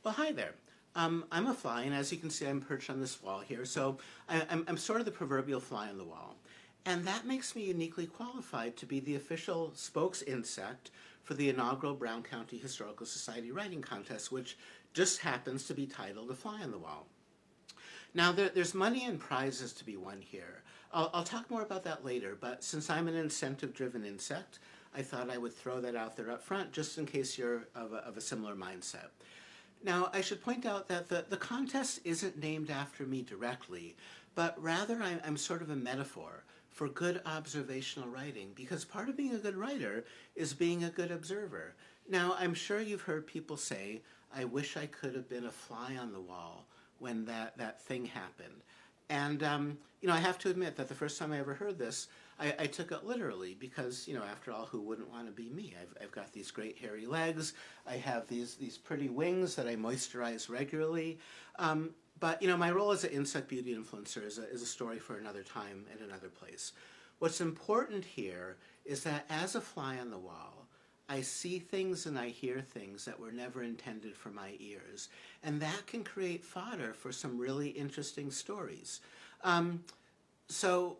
Well, hi there. I'm a fly, and as you can see, I'm perched on this wall here. So I'm sort of the proverbial fly on the wall. And that makes me uniquely qualified to be the official spokes insect for the inaugural Brown County Historical Society writing contest, which just happens to be titled A Fly on the Wall. Now, there's money and prizes to be won here. I'll talk more about that later, but since I'm an incentive-driven insect, I thought I would throw that out there up front just in case you're of a similar mindset. Now, I should point out that the contest isn't named after me directly, but rather I'm sort of a metaphor for good observational writing, because part of being a good writer is being a good observer. Now, I'm sure you've heard people say, I wish I could have been a fly on the wall when that thing happened. And, I have to admit that the first time I ever heard this, I took it literally because, after all, who wouldn't want to be me? I've got these great hairy legs. I have these pretty wings that I moisturize regularly. But my role as an insect beauty influencer is a story for another time and another place. What's important here is that as a fly on the wall, I see things and I hear things that were never intended for my ears. And that can create fodder for some really interesting stories. So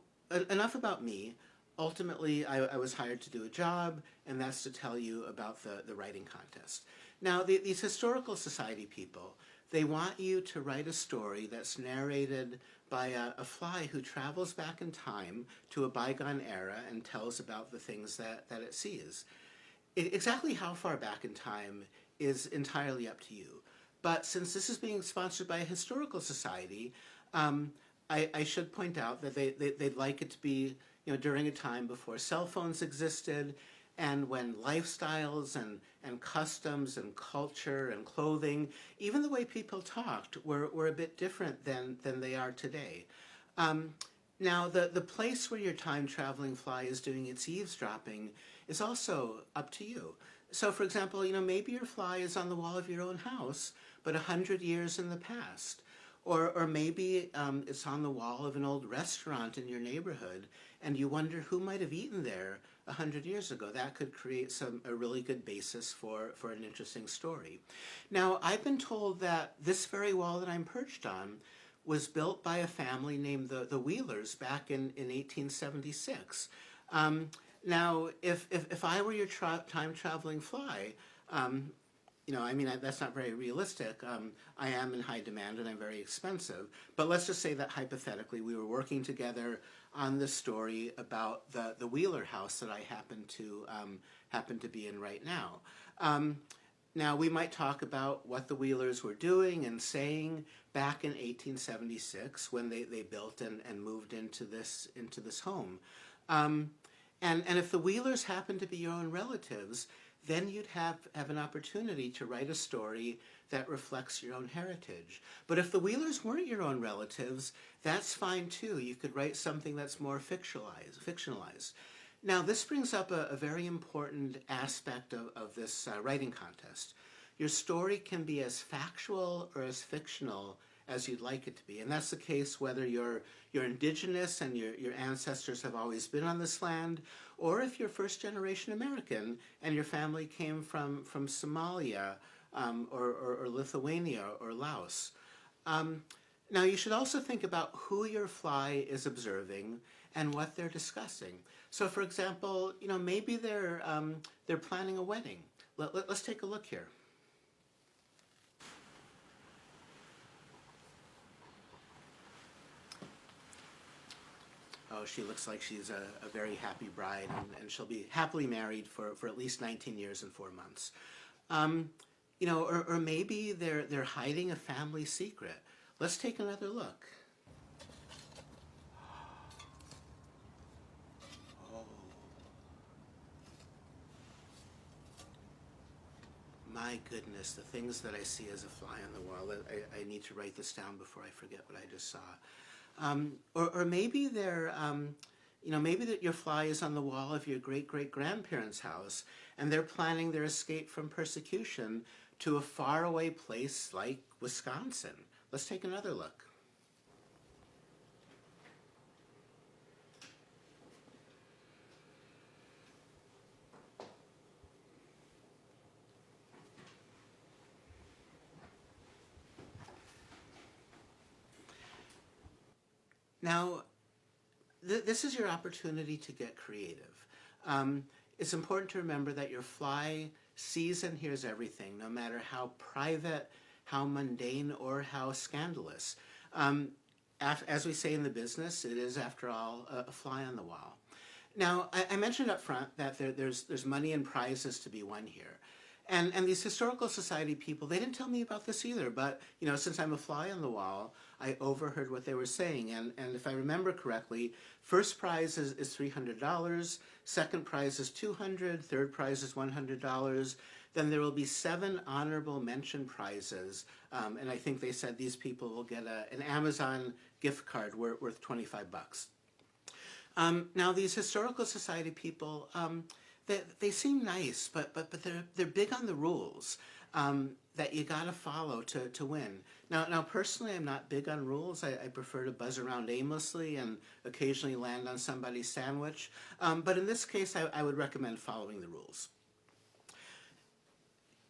enough about me. Ultimately, I was hired to do a job, and that's to tell you about the writing contest. Now, these historical society people, they want you to write a story that's narrated by a fly who travels back in time to a bygone era and tells about the things that it sees. Exactly how far back in time is entirely up to you. But since this is being sponsored by a historical society, I should point out that they'd like it to be during a time before cell phones existed, and when lifestyles and customs and culture and clothing, even the way people talked, were a bit different than they are today. Now, the place where your time-traveling fly is doing its eavesdropping is also up to you. So, for example, maybe your fly is on the wall of your own house, but 100 years in the past. Or maybe it's on the wall of an old restaurant in your neighborhood, and you wonder who might have eaten there 100 years ago. That could create a really good basis for an interesting story. Now, I've been told that this very wall that I'm perched on was built by a family named the Wheelers back in 1876. Now, if I were your time-traveling fly, that's not very realistic. I am in high demand and I'm very expensive. But let's just say that hypothetically we were working together on this story about the Wheeler house that I happen to be in right now. Now, we might talk about what the Wheelers were doing and saying back in 1876 when they built and moved into this home. And if the Wheelers happen to be your own relatives, then you'd have an opportunity to write a story that reflects your own heritage. But if the Wheelers weren't your own relatives, that's fine too. You could write something that's more fictionalized. Now, this brings up a very important aspect of this writing contest. Your story can be as factual or as fictional as you'd like it to be. And that's the case whether you're indigenous and your ancestors have always been on this land, or if you're first-generation American and your family came from Somalia or Lithuania or Laos. Now, you should also think about who your fly is observing and what they're discussing. So, for example, maybe they're planning a wedding. Let's take a look here. Oh, she looks like she's a very happy bride, and she'll be happily married for at least 19 years and 4 months. Or maybe they're hiding a family secret. Let's take another look. Oh, my goodness, the things that I see as a fly on the wall. I need to write this down before I forget what I just saw. Or maybe maybe that your fly is on the wall of your great-great-grandparents' house, and they're planning their escape from persecution to a faraway place like Wisconsin. Let's take another look. Now, this is your opportunity to get creative. It's important to remember that your fly sees and hears everything, no matter how private, how mundane, or how scandalous. As we say in the business, it is, after all, a fly on the wall. Now, I mentioned up front that there's money and prizes to be won here. And these historical society people, they didn't tell me about this either, but, since I'm a fly on the wall, I overheard what they were saying. And if I remember correctly, first prize is $300, second prize is $200, third prize is $100. Then there will be 7 honorable mention prizes. And I think they said these people will get an Amazon gift card worth 25 bucks. Now, these historical society people, they seem nice, but they're big on the rules that you got to follow to win. Now, personally, I'm not big on rules. I prefer to buzz around aimlessly and occasionally land on somebody's sandwich. But in this case, I would recommend following the rules.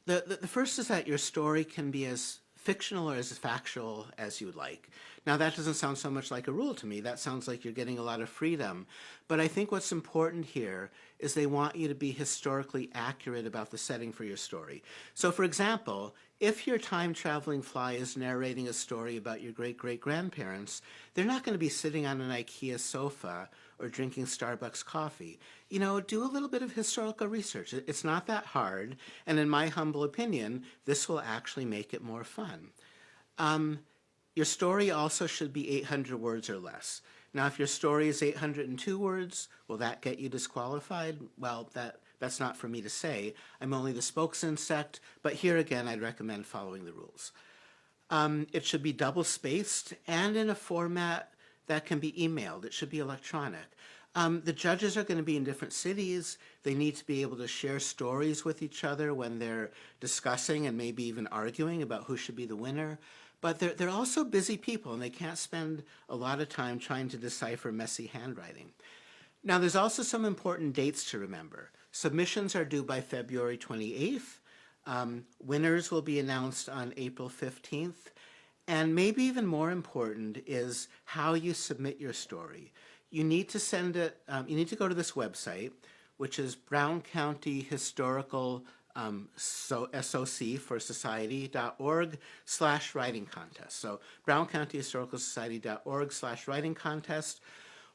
The first is that your story can be as fictional or as factual as you would like. Now, that doesn't sound so much like a rule to me. That sounds like you're getting a lot of freedom. But I think what's important here is they want you to be historically accurate about the setting for your story. So, for example, if your time-traveling fly is narrating a story about your great-great-grandparents, they're not going to be sitting on an IKEA sofa or drinking Starbucks coffee. Do a little bit of historical research. It's not that hard, and in my humble opinion, this will actually make it more fun. Your story also should be 800 words or less. Now, if your story is 802 words, will that get you disqualified? Well, that's not for me to say. I'm only the spokesinsect, but here again, I'd recommend following the rules. It should be double-spaced and in a format that can be emailed. It should be electronic. The judges are going to be in different cities. They need to be able to share stories with each other when they're discussing and maybe even arguing about who should be the winner. But they're also busy people, and they can't spend a lot of time trying to decipher messy handwriting. Now, there's also some important dates to remember. Submissions are due by February 28th. Winners will be announced on April 15th. And maybe even more important is how you submit your story. You need to send it, you need to go to this website, which is Brown County Historical SOC for society.org/writing contest. So Brown County Historical Society.org/writing contest.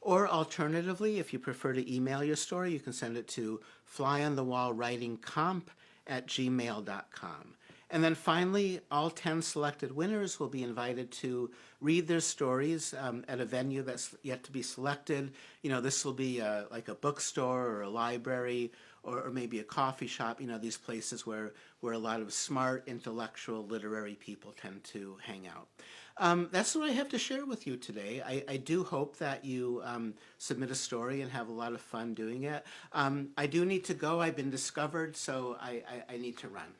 Or alternatively, if you prefer to email your story, you can send it to flyonthewallwritingcomp@gmail.com. And then finally, all 10 selected winners will be invited to read their stories at a venue that's yet to be selected. This will be like a bookstore or a library or maybe a coffee shop, these places where a lot of smart, intellectual, literary people tend to hang out. That's what I have to share with you today. I do hope that you submit a story and have a lot of fun doing it. I do need to go. I've been discovered, so I need to run.